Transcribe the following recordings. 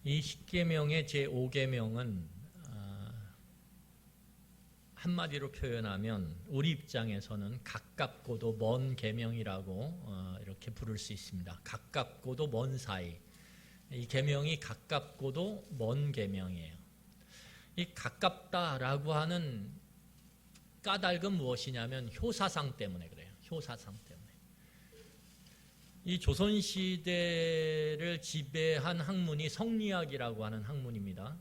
이 십계명의 제5계명은 한마디로 표현하면 우리 입장에서는 가깝고도 먼 계명이라고 이렇게 부를 수 있습니다. 가깝고도 먼 사이. 이 계명이 가깝고도 먼 계명이에요. 이 가깝다라고 하는 까닭은 무엇이냐면 효사상 때문에 그래요. 효사상 때문에. 이 조선시대를 지배한 학문이 성리학이라고 하는 학문입니다.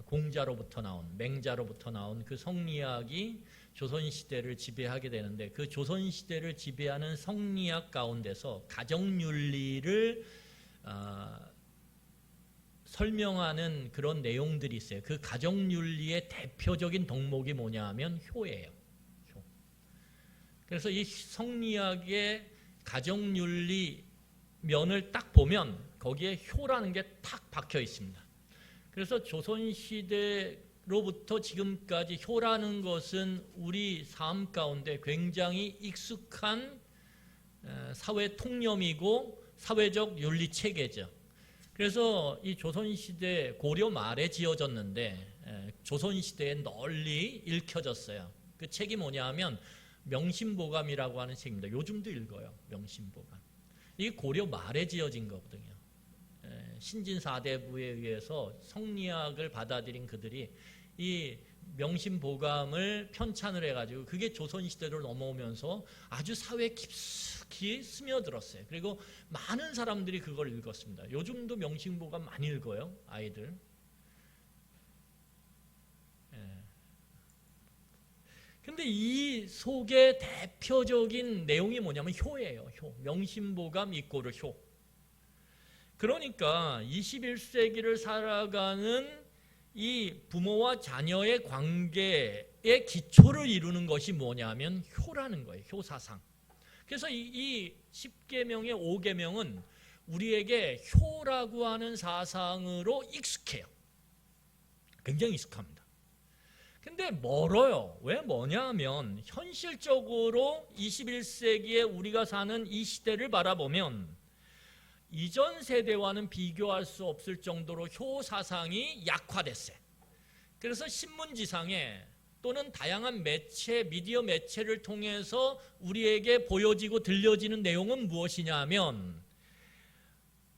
공자로부터 나온, 맹자로부터 나온 그 성리학이 조선시대를 지배하게 되는데, 그 조선시대를 지배하는 성리학 가운데서 가정윤리를 설명하는 그런 내용들이 있어요. 그 가정윤리의 대표적인 덕목이 뭐냐 하면 효예요. 효. 그래서 이 성리학의 가정윤리 면을 딱 보면 거기에 효라는 게 탁 박혀 있습니다. 그래서 조선시대로부터 지금까지 효라는 것은 우리 삶 가운데 굉장히 익숙한 사회 통념이고 사회적 윤리체계죠. 그래서 이 조선시대 고려 말에 지어졌는데 조선시대에 널리 읽혀졌어요. 그 책이 뭐냐 하면 명심보감이라고 하는 책입니다. 요즘도 읽어요. 명심보감. 이게 고려 말에 지어진 거거든요. 신진사대부에 의해서 성리학을 받아들인 그들이 이 명심보감을 편찬을 해가지고 그게 조선시대로 넘어오면서 아주 사회에 깊숙이 스며들었어요. 그리고 많은 사람들이 그걸 읽었습니다. 요즘도 명심보감 많이 읽어요, 아이들. 근데 이 속의 대표적인 내용이 뭐냐면 효예요. 효. 명심보감 이꼬르 효. 그러니까 21세기를 살아가는 이 부모와 자녀의 관계의 기초를 이루는 것이 뭐냐면 효라는 거예요. 효사상. 그래서 이 10계명의 5계명은 우리에게 효라고 하는 사상으로 익숙해요. 굉장히 익숙합니다. 근데 멀어요. 왜 뭐냐면 현실적으로 21세기에 우리가 사는 이 시대를 바라보면 이전 세대와는 비교할 수 없을 정도로 효 사상이 약화됐어요. 그래서 신문지상에 또는 다양한 매체, 미디어 매체를 통해서 우리에게 보여지고 들려지는 내용은 무엇이냐 하면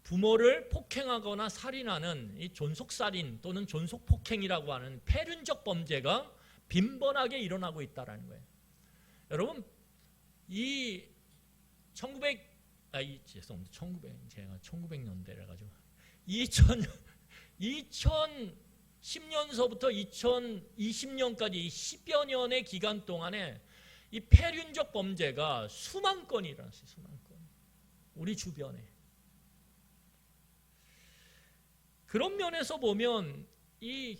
부모를 폭행하거나 살인하는 이 존속살인 또는 존속폭행이라고 하는 폐륜적 범죄가 빈번하게 일어나고 있다는 거예요. 여러분, 이 1900년대라 가지고 2010년서부터 2020년까지 10여 년의 기간 동안에 이 폐륜적 범죄가 수만 건이 일어났어요. 수만 건. 우리 주변에. 그런 면에서 보면 이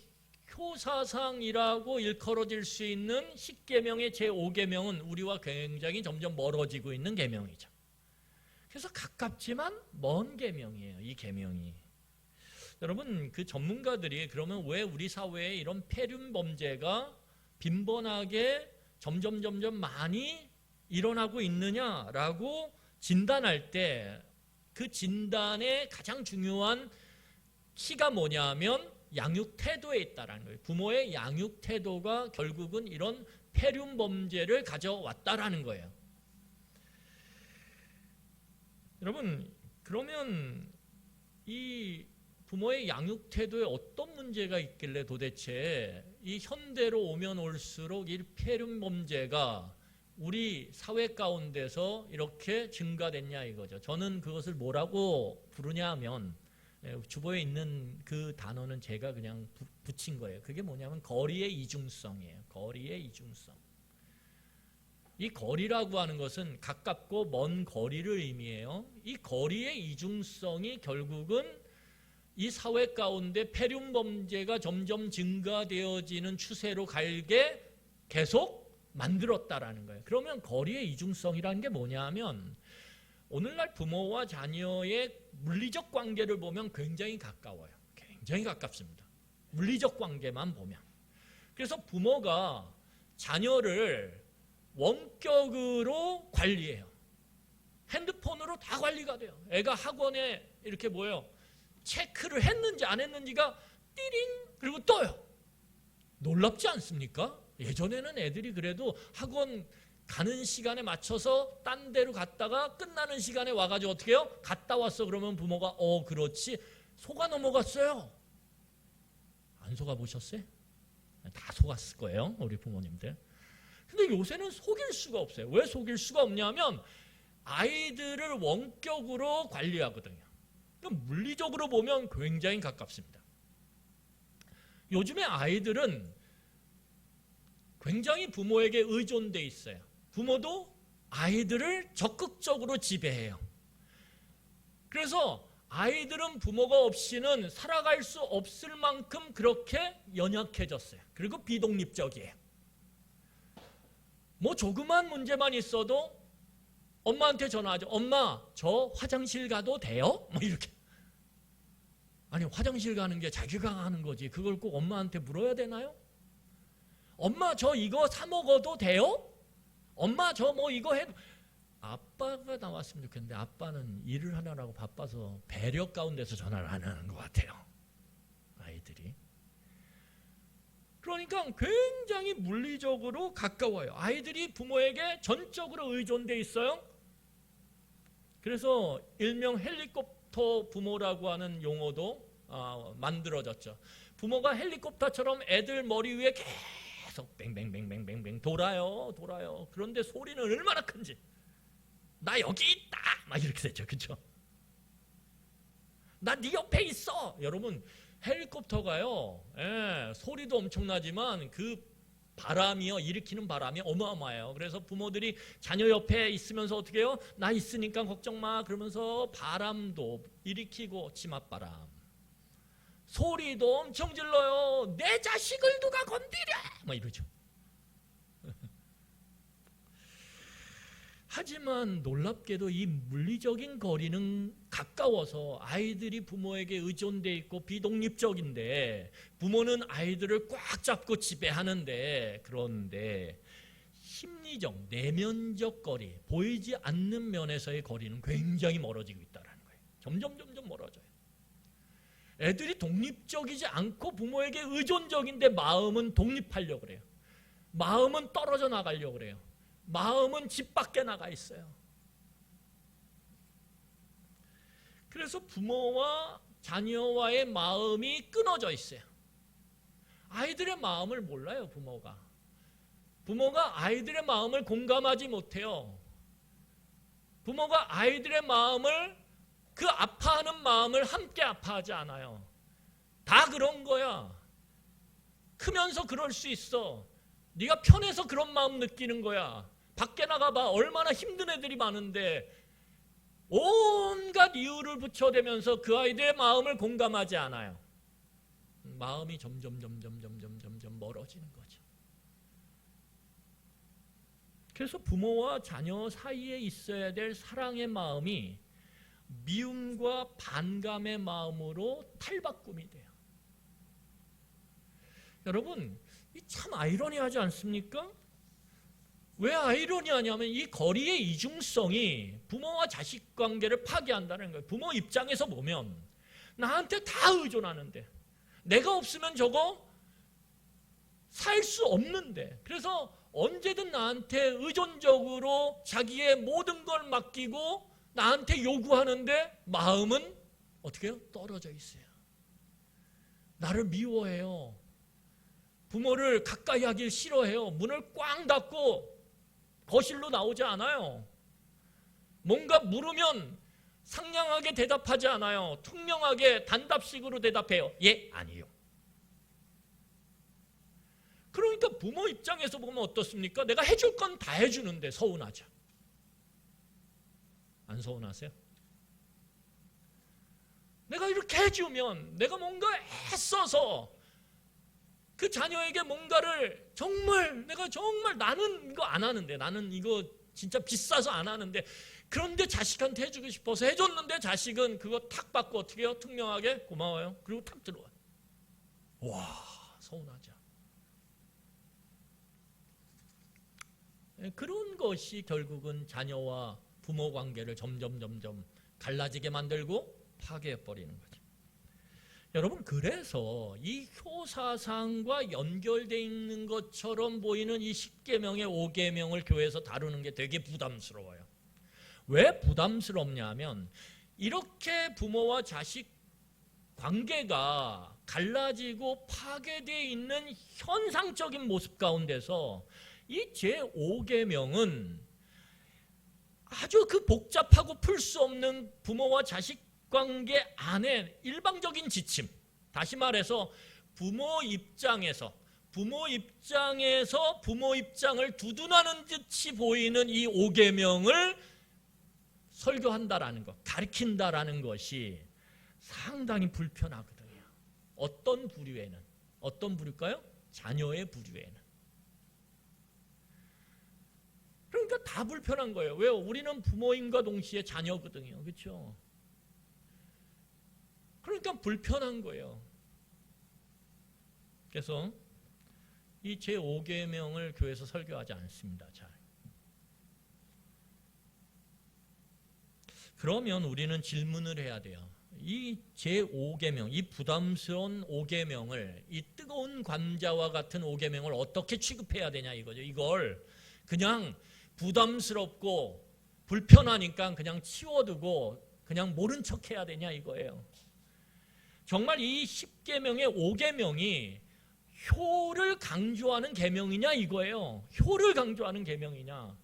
효사상이라고 일컬어질 수 있는 10계명의 제5계명은 우리와 굉장히 점점 멀어지고 있는 계명이죠. 그래서 가깝지만 먼 계명이에요. 이 계명이. 여러분, 그 전문가들이 그러면 왜 우리 사회에 이런 폐륜 범죄가 빈번하게 점점 많이 일어나고 있느냐라고 진단할 때 그 진단의 가장 중요한 키가 뭐냐면 양육 태도에 있다라는 거예요. 부모의 양육 태도가 결국은 이런 폐륜 범죄를 가져왔다라는 거예요. 여러분, 그러면 이 부모의 양육 태도에 어떤 문제가 있길래 도대체 이 현대로 오면 올수록 이 폐륜 범죄가 우리 사회 가운데서 이렇게 증가됐냐 이거죠. 저는 그것을 뭐라고 부르냐 하면 주보에 있는 그 단어는 제가 그냥 붙인 거예요. 그게 뭐냐면 거리의 이중성이에요. 거리의 이중성. 이 거리라고 하는 것은 가깝고 먼 거리를 의미해요. 이 거리의 이중성이 결국은 이 사회 가운데 폐륜 범죄가 점점 증가되어지는 추세로 갈게 계속 만들었다라는 거예요. 그러면 거리의 이중성이라는 게 뭐냐 하면 오늘날 부모와 자녀의 물리적 관계를 보면 굉장히 가까워요. 굉장히 가깝습니다. 물리적 관계만 보면. 그래서 부모가 자녀를 원격으로 관리해요. 핸드폰으로 다 관리가 돼요. 애가 학원에 이렇게 뭐예요? 체크를 했는지 안 했는지가 띠링 그리고 떠요. 놀랍지 않습니까? 예전에는 애들이 그래도 학원 가는 시간에 맞춰서 딴 데로 갔다가 끝나는 시간에 와가지고 어떻게 해요? 갔다 왔어 그러면 부모가 그렇지 속아 넘어갔어요. 안 속아 보셨어요? 다 속았을 거예요 우리 부모님들. 근데 요새는 속일 수가 없어요. 왜 속일 수가 없냐면 아이들을 원격으로 관리하거든요. 물리적으로 보면 굉장히 가깝습니다. 요즘에 아이들은 굉장히 부모에게 의존돼 있어요. 부모도 아이들을 적극적으로 지배해요. 그래서 아이들은 부모가 없이는 살아갈 수 없을 만큼 그렇게 연약해졌어요. 그리고 비독립적이에요. 뭐 조그만 문제만 있어도 엄마한테 전화하죠. 엄마, 저 화장실 가도 돼요? 뭐 이렇게. 아니, 화장실 가는 게 자기가 하는 거지. 그걸 꼭 엄마한테 물어야 되나요? 엄마, 저 이거 사 먹어도 돼요? 엄마, 저 뭐 이거 해도. 아빠가 나왔으면 좋겠는데 아빠는 일을 하느라고 바빠서 배려 가운데서 전화를 안 하는 것 같아요. 아이들이. 그러니까 굉장히 물리적으로 가까워요. 아이들이 부모에게 전적으로 의존돼 있어요. 그래서 일명 헬리콥터 부모라고 하는 용어도 만들어졌죠. 부모가 헬리콥터처럼 애들 머리 위에 계속 뱅뱅뱅뱅뱅뱅 돌아요. 그런데 소리는 얼마나 큰지. 나 여기 있다! 막 이렇게 되죠. 그렇죠? 나 네 옆에 있어! 여러분 헬리콥터가요. 소리도 엄청나지만 그 바람이요. 일으키는 바람이 어마어마해요. 그래서 부모들이 자녀 옆에 있으면서 어떻게 해요? 나 있으니까 걱정 마. 그러면서 바람도 일으키고 치맛바람. 소리도 엄청 질러요. 내 자식을 누가 건드려! 막 이러죠. 하지만 놀랍게도 이 물리적인 거리는 가까워서 아이들이 부모에게 의존돼 있고 비독립적인데 부모는 아이들을 꽉 잡고 지배하는데 그런데 심리적, 내면적 거리, 보이지 않는 면에서의 거리는 굉장히 멀어지고 있다는 거예요. 점점 멀어져요. 애들이 독립적이지 않고 부모에게 의존적인데 마음은 독립하려고 그래요. 마음은 떨어져 나가려고 그래요. 마음은 집 밖에 나가 있어요. 그래서 부모와 자녀와의 마음이 끊어져 있어요. 아이들의 마음을 몰라요, 부모가. 부모가 아이들의 마음을 공감하지 못해요. 부모가 아이들의 마음을, 그 아파하는 마음을 함께 아파하지 않아요. 다 그런 거야. 크면서 그럴 수 있어. 네가 편해서 그런 마음 느끼는 거야. 밖에 나가봐. 얼마나 힘든 애들이 많은데 온갖 이유를 붙여대면서 그 아이들의 마음을 공감하지 않아요. 마음이 점점 멀어지는 거죠. 그래서 부모와 자녀 사이에 있어야 될 사랑의 마음이 미움과 반감의 마음으로 탈바꿈이 돼요. 여러분, 참 아이러니하지 않습니까? 왜 아이러니하냐면 이 거리의 이중성이 부모와 자식 관계를 파괴한다는 거예요. 부모 입장에서 보면 나한테 다 의존하는데 내가 없으면 저거 살 수 없는데 그래서 언제든 나한테 의존적으로 자기의 모든 걸 맡기고 나한테 요구하는데 마음은 어떻게 해요? 떨어져 있어요. 나를 미워해요. 부모를 가까이 하길 싫어해요. 문을 꽝 닫고 거실로 나오지 않아요. 뭔가 물으면 상냥하게 대답하지 않아요. 투명하게 단답식으로 대답해요. 예, 아니요. 그러니까 부모 입장에서 보면 어떻습니까? 내가 해줄 건 다 해주는데 서운하죠. 안 서운하세요? 내가 이렇게 해주면 내가 뭔가 애써서 그 자녀에게 뭔가를 내가 정말 나는 이거 안 하는데 나는 이거 진짜 비싸서 안 하는데 그런데 자식한테 해주고 싶어서 해줬는데 자식은 그거 탁 받고 어떻게 해요? 투명하게 고마워요. 그리고 탁 들어와요. 와, 서운하죠. 그런 것이 결국은 자녀와 부모 관계를 점점 갈라지게 만들고 파괴해버리는 거죠. 여러분, 그래서 이 효사상과 연결되어 있는 것처럼 보이는 이 10계명의 5계명을 교회에서 다루는 게 되게 부담스러워요. 왜 부담스럽냐면 이렇게 부모와 자식 관계가 갈라지고 파괴되어 있는 현상적인 모습 가운데서 이 제5계명은 아주 그 복잡하고 풀 수 없는 부모와 자식 관계 안에 일방적인 지침, 다시 말해서 부모 입장에서 부모 입장을 두둔하는 듯이 보이는 이 5계명을 설교한다라는 것, 가르친다라는 것이 상당히 불편하거든요. 어떤 부류에는, 어떤 부류일까요? 자녀의 부류에는. 그러니까 다 불편한 거예요. 왜요? 우리는 부모님과 동시에 자녀거든요. 그렇죠? 그러니까 불편한 거예요. 그래서 이 제5계명을 교회에서 설교하지 않습니다. 잘. 그러면 우리는 질문을 해야 돼요. 이 제5계명, 이 부담스러운 5계명을, 이 뜨거운 감자와 같은 5계명을 어떻게 취급해야 되냐 이거죠. 이걸 그냥 부담스럽고 불편하니까 그냥 치워두고 그냥 모른 척 해야 되냐 이거예요. 정말 이 10계명의 5계명이 효를 강조하는 계명이냐 이거예요. 효를 강조하는 계명이냐.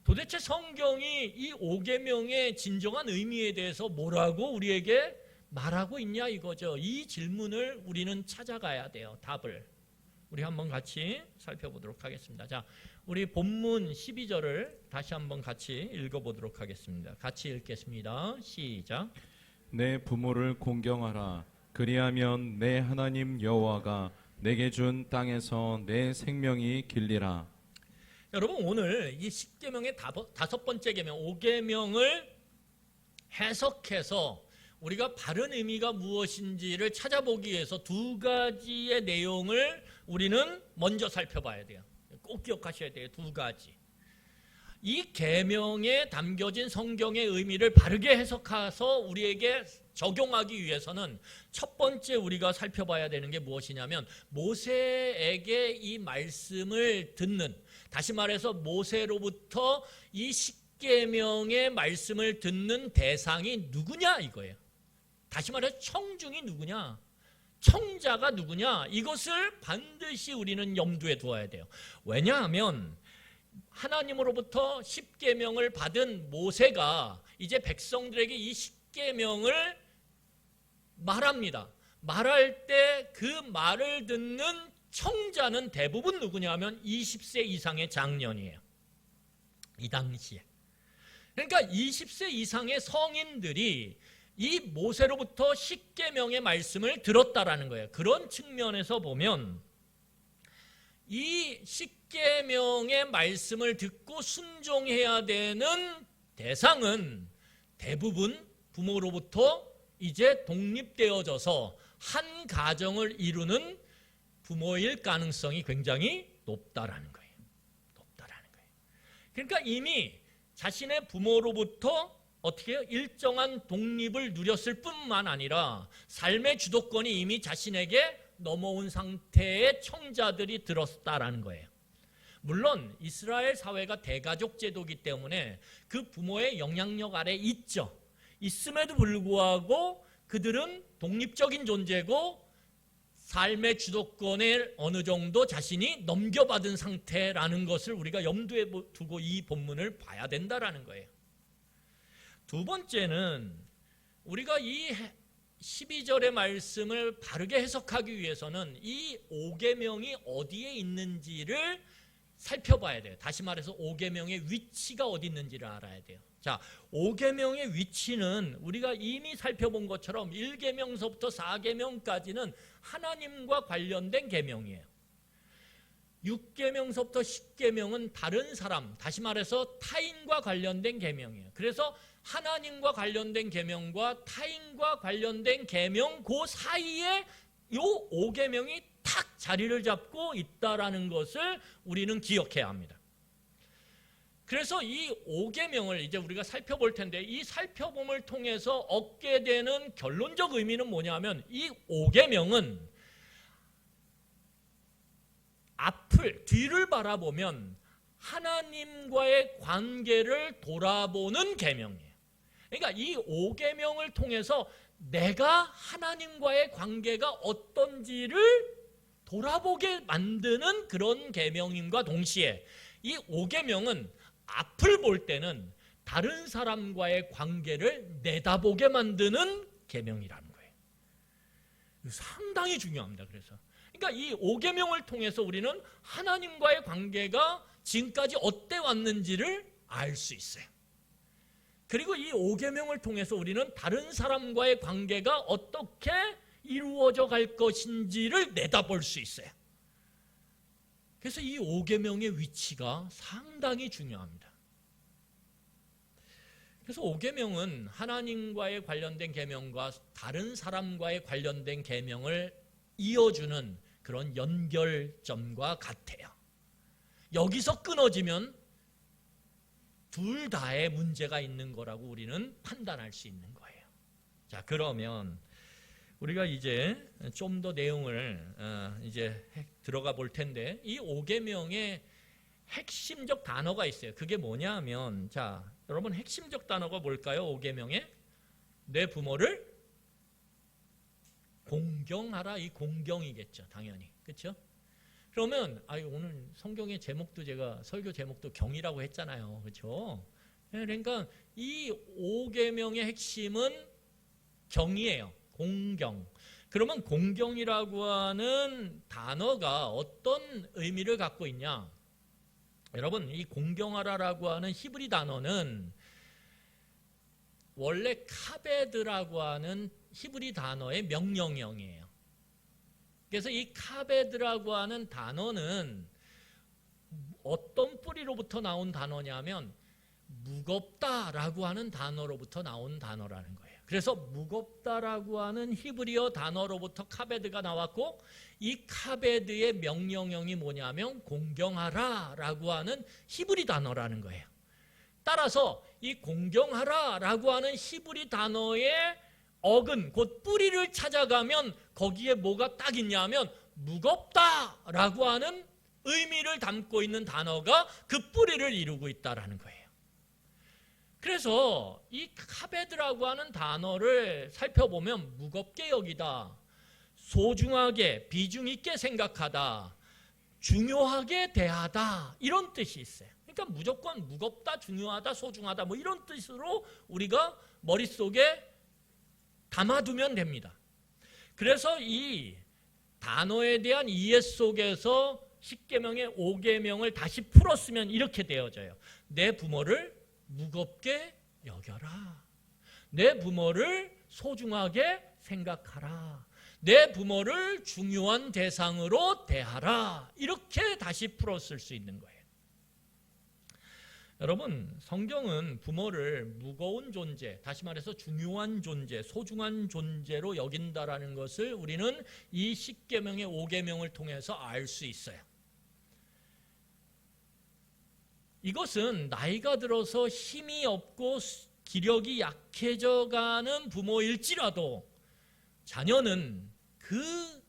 도대체 성경이 이 5계명의 진정한 의미에 대해서 뭐라고 우리에게 말하고 있냐 이거죠. 이 질문을 우리는 찾아가야 돼요. 답을. 우리 한번 같이 살펴보도록 하겠습니다. 자, 우리 본문 12절을 다시 한번 같이 읽어보도록 하겠습니다. 같이 읽겠습니다. 시작. 내 부모를 공경하라. 그리하면 내 하나님 여호와가 내게 준 땅에서 내 생명이 길리라. 여러분, 오늘 이 10계명의 다섯 번째 계명 5계명을 해석해서 우리가 바른 의미가 무엇인지를 찾아보기 위해서 두 가지의 내용을 우리는 먼저 살펴봐야 돼요. 꼭 기억하셔야 돼요. 두 가지. 이 계명에 담겨진 성경의 의미를 바르게 해석해서 우리에게 적용하기 위해서는 첫 번째 우리가 살펴봐야 되는 게 무엇이냐면 모세에게 이 말씀을 듣는, 다시 말해서 모세로부터 이 10계명의 말씀을 듣는 대상이 누구냐 이거예요. 다시 말해서 청중이 누구냐, 청자가 누구냐, 이것을 반드시 우리는 염두에 두어야 돼요. 왜냐하면 하나님으로부터 10계명을 받은 모세가 이제 백성들에게 이 10계명을 말합니다. 말할 때 그 말을 듣는 청자는 대부분 누구냐 하면 20세 이상의 장년이에요. 이 당시에. 그러니까 20세 이상의 성인들이 이 모세로부터 10계명의 말씀을 들었다라는 거예요. 그런 측면에서 보면 이 10계명의 말씀을 듣고 순종해야 되는 대상은 대부분 부모로부터 이제 독립되어져서 한 가정을 이루는 부모일 가능성이 굉장히 높다라는 거예요. 높다라는 거예요. 그러니까 이미 자신의 부모로부터 어떻게 해요? 일정한 독립을 누렸을 뿐만 아니라 삶의 주도권이 이미 자신에게 넘어온 상태의 청자들이 들었다라는 거예요. 물론 이스라엘 사회가 대가족 제도이기 때문에 그 부모의 영향력 아래 있죠. 있음에도 불구하고 그들은 독립적인 존재고 삶의 주도권을 어느 정도 자신이 넘겨받은 상태라는 것을 우리가 염두에 두고 이 본문을 봐야 된다라는 거예요. 두 번째는 우리가 이 12절의 말씀을 바르게 해석하기 위해서는 이 5계명이 어디에 있는지를 살펴봐야 돼요. 다시 말해서 5계명의 위치가 어디 있는지를 알아야 돼요. 자, 5계명의 위치는 우리가 이미 살펴본 것처럼 1계명서부터 4계명까지는 하나님과 관련된 계명이에요. 6계명서부터 10계명은 다른 사람, 다시 말해서 타인과 관련된 계명이에요. 그래서 하나님과 관련된 계명과 타인과 관련된 계명 그 사이에 요 5계명이 탁 자리를 잡고 있다라는 것을 우리는 기억해야 합니다. 그래서 이 5계명을 이제 우리가 살펴볼 텐데, 이 살펴봄을 통해서 얻게 되는 결론적 의미는 뭐냐면, 이 5계명은 뒤를 바라보면 하나님과의 관계를 돌아보는 계명이에요. 그러니까 이 5계명을 통해서 내가 하나님과의 관계가 어떤지를 돌아보게 만드는 그런 계명임과 동시에, 이 5계명은 앞을 볼 때는 다른 사람과의 관계를 내다보게 만드는 계명이라는 거예요. 상당히 중요합니다. 그러니까 이 5계명을 통해서 우리는 하나님과의 관계가 지금까지 어때 왔는지를 알 수 있어요. 그리고 이 5계명을 통해서 우리는 다른 사람과의 관계가 어떻게 이루어져 갈 것인지를 내다볼 수 있어요. 그래서 이 5계명의 위치가 상당히 중요합니다. 그래서 5계명은 하나님과의 관련된 계명과 다른 사람과의 관련된 계명을 이어주는 그런 연결점과 같아요. 여기서 끊어지면 둘 다의 문제가 있는 거라고 우리는 판단할 수 있는 거예요. 자, 그러면 우리가 이제 좀 더 내용을 이제 들어가 볼 텐데, 이 5계명의 핵심적 단어가 있어요. 그게 뭐냐면, 자, 여러분 핵심적 단어가 뭘까요? 5계명에 내 부모를 공경하라, 이 공경이겠죠, 당연히. 그렇죠? 그러면 오늘 성경의 제목도 제가 설교 제목도 경이라고 했잖아요. 그렇죠? 그러니까 이 5계명의 핵심은 경이에요. 공경. 그러면 공경이라고 하는 단어가 어떤 의미를 갖고 있냐? 여러분, 이 공경하라라고 하는 히브리 단어는 원래 카베드라고 하는 히브리 단어의 명령형이에요. 그래서 이 카베드라고 하는 단어는 어떤 뿌리로부터 나온 단어냐면 무겁다라고 하는 단어로부터 나온 단어라는 거예요. 그래서 무겁다라고 하는 히브리어 단어로부터 카베드가 나왔고, 이 카베드의 명령형이 뭐냐면 공경하라라고 하는 히브리 단어라는 거예요. 따라서 이 공경하라라고 하는 히브리 단어의 어근, 곧 뿌리를 찾아가면 거기에 뭐가 딱 있냐면 무겁다라고 하는 의미를 담고 있는 단어가 그 뿌리를 이루고 있다라는 거예요. 그래서 이 카베드라고 하는 단어를 살펴보면 무겁게 여기다, 소중하게, 비중 있게 생각하다, 중요하게 대하다, 이런 뜻이 있어요. 그러니까 무조건 무겁다, 중요하다, 소중하다 뭐 이런 뜻으로 우리가 머릿속에 담아두면 됩니다. 그래서 이 단어에 대한 이해 속에서 10계명의 5계명을 다시 풀었으면 이렇게 되어져요. 내 부모를 무겁게 여겨라. 내 부모를 소중하게 생각하라. 내 부모를 중요한 대상으로 대하라. 이렇게 다시 풀었을 수 있는 거예요. 여러분, 성경은 부모를 무거운 존재, 다시 말해서 중요한 존재, 소중한 존재로 여긴다라는 것을 우리는 이 10계명의 5계명을 통해서 알 수 있어요. 이것은 나이가 들어서 힘이 없고 기력이 약해져 가는 부모일지라도 자녀는 그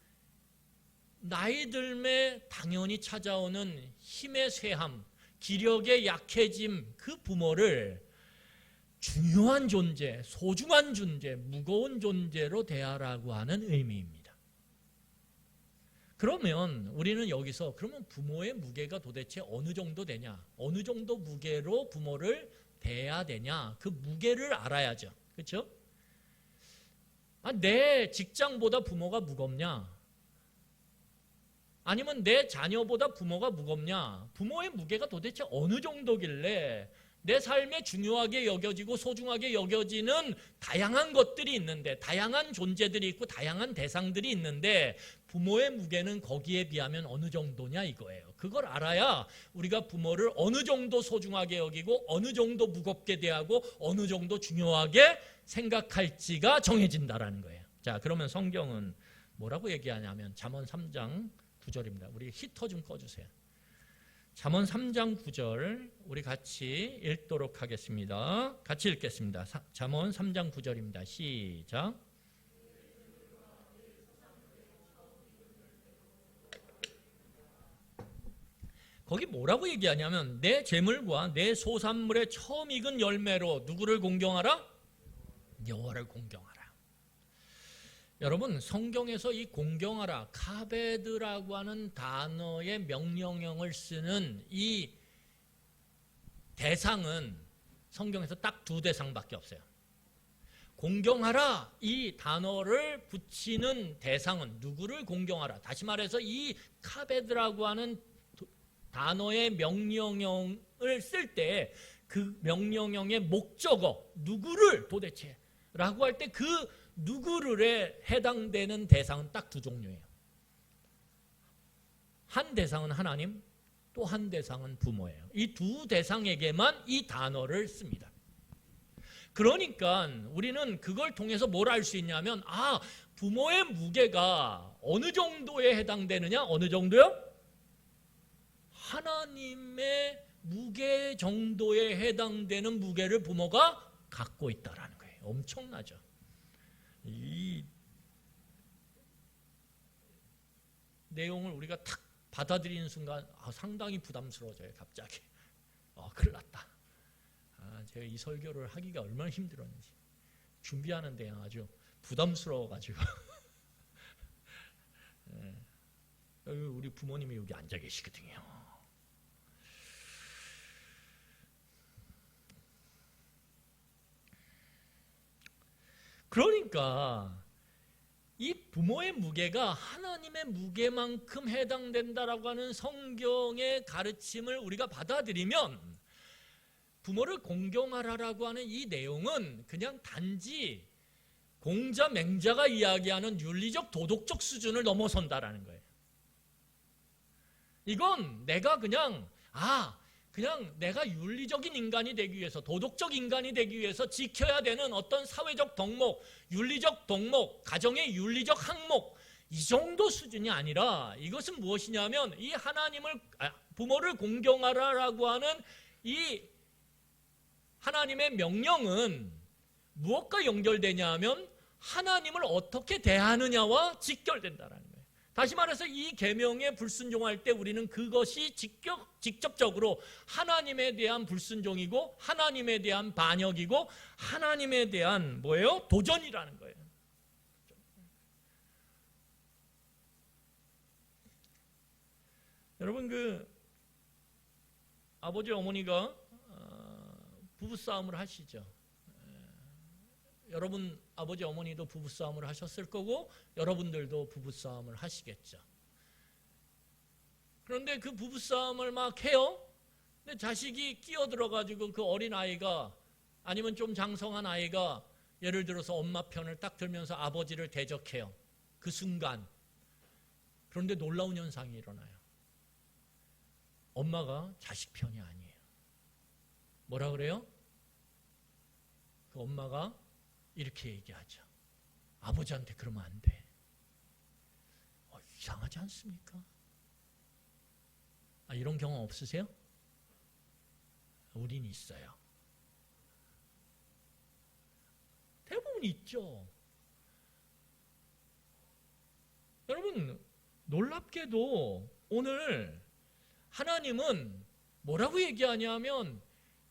나이 들매 당연히 찾아오는 힘의 쇠함, 기력의 약해짐, 그 부모를 중요한 존재, 소중한 존재, 무거운 존재로 대하라고 하는 의미입니다. 그러면 우리는 여기서 그러면 부모의 무게가 도대체 어느 정도 되냐? 어느 정도 무게로 부모를 대해야 되냐? 그 무게를 알아야죠. 그렇죠? 내 직장보다 부모가 무겁냐? 아니면 내 자녀보다 부모가 무겁냐? 부모의 무게가 도대체 어느 정도길래 내 삶에 중요하게 여겨지고 소중하게 여겨지는 다양한 것들이 있는데, 다양한 존재들이 있고 다양한 대상들이 있는데 부모의 무게는 거기에 비하면 어느 정도냐 이거예요. 그걸 알아야 우리가 부모를 어느 정도 소중하게 여기고 어느 정도 무겁게 대하고 어느 정도 중요하게 생각할지가 정해진다라는 거예요. 자, 그러면 성경은 뭐라고 얘기하냐면 잠언 3장 9절입니다. 우리 히터 좀 꺼주세요. 잠언 3장 9절 우리 같이 읽도록 하겠습니다. 같이 읽겠습니다. 잠언 3장 9절입니다. 시작. 거기 뭐라고 얘기하냐면 내 재물과 내 소산물의 처음 익은 열매로 누구를 공경하라? 여호와를 공경하라. 여러분, 성경에서 이 공경하라, 카베드라고 하는 단어의 명령형을 쓰는 이 대상은 성경에서 딱 두 대상밖에 없어요. 공경하라 이 단어를 붙이는 대상은 누구를 공경하라? 다시 말해서 이 카베드라고 하는 단어의 명령형을 쓸 때 그 명령형의 목적어, 누구를 도대체 라고 할 때 그 누구를에 해당되는 대상은 딱 두 종류예요. 한 대상은 하나님, 또 한 대상은 부모예요. 이 두 대상에게만 이 단어를 씁니다. 그러니까 우리는 그걸 통해서 뭘 알 수 있냐면, 부모의 무게가 어느 정도에 해당되느냐? 어느 정도요? 하나님의 무게 정도에 해당되는 무게를 부모가 갖고 있다라는 거예요. 엄청나죠. 이 내용을 우리가 탁 받아들이는 순간 상당히 부담스러워져요. 갑자기 큰일 났다. 제가 이 설교를 하기가 얼마나 힘들었는지 준비하는데 아주 부담스러워가지고 우리 부모님이 여기 앉아 계시거든요. 그러니까 이 부모의 무게가 하나님의 무게만큼 해당된다라고 하는 성경의 가르침을 우리가 받아들이면 부모를 공경하라라고 하는 이 내용은 그냥 단지 공자 맹자가 이야기하는 윤리적 도덕적 수준을 넘어선다라는 거예요. 이건 내가 그냥 내가 윤리적인 인간이 되기 위해서, 도덕적 인간이 되기 위해서 지켜야 되는 어떤 사회적 덕목, 윤리적 덕목, 가정의 윤리적 항목, 이 정도 수준이 아니라 이것은 무엇이냐면 이 부모를 공경하라라고 하는 이 하나님의 명령은 무엇과 연결되냐 하면 하나님을 어떻게 대하느냐와 직결된다라는 거예요. 다시 말해서 이 계명에 불순종할 때 우리는 그것이 직접적으로 하나님에 대한 불순종이고 하나님에 대한 반역이고 하나님에 대한 뭐예요? 도전이라는 거예요. 여러분, 아버지 어머니가 부부싸움을 하시죠. 여러분 아버지 어머니도 부부싸움을 하셨을 거고 여러분들도 부부싸움을 하시겠죠. 그런데 그 부부싸움을 막 해요. 근데 자식이 끼어들어가지고 그 어린아이가 아니면 좀 장성한 아이가 예를 들어서 엄마 편을 딱 들면서 아버지를 대적해요. 그 순간. 그런데 놀라운 현상이 일어나요. 엄마가 자식 편이 아니에요. 뭐라 그래요? 그 엄마가 이렇게 얘기하죠. 아버지한테 그러면 안 돼. 이상하지 않습니까? 이런 경험 없으세요? 우린 있어요. 대부분 있죠. 여러분, 놀랍게도 오늘 하나님은 뭐라고 얘기하냐면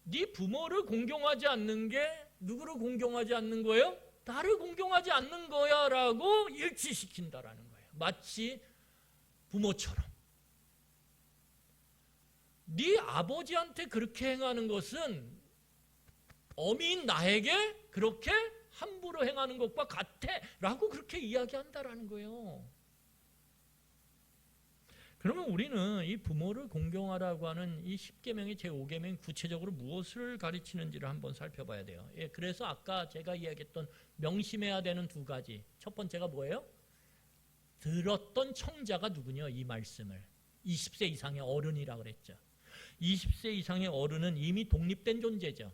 네 부모를 공경하지 않는 게 누구를 공경하지 않는 거예요? 나를 공경하지 않는 거야 라고 일치시킨다라는 거예요. 마치 부모처럼. 네 아버지한테 그렇게 행하는 것은 어미인 나에게 그렇게 함부로 행하는 것과 같아 라고 그렇게 이야기한다라는 거예요. 그러면 우리는 이 부모를 공경하라고 하는 이 10계명의 제5계명이 구체적으로 무엇을 가르치는지를 한번 살펴봐야 돼요. 그래서 아까 제가 이야기했던 명심해야 되는 두 가지. 첫 번째가 뭐예요? 들었던 청자가 누구냐? 이 말씀을. 20세 이상의 어른이라고 그랬죠. 20세 이상의 어른은 이미 독립된 존재죠.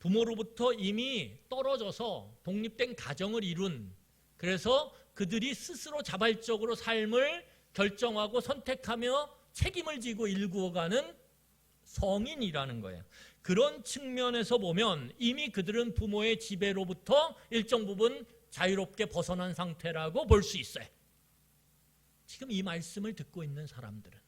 부모로부터 이미 떨어져서 독립된 가정을 이룬, 그래서 그들이 스스로 자발적으로 삶을 결정하고 선택하며 책임을 지고 일구어가는 성인이라는 거예요. 그런 측면에서 보면 이미 그들은 부모의 지배로부터 일정 부분 자유롭게 벗어난 상태라고 볼 수 있어요. 지금 이 말씀을 듣고 있는 사람들은.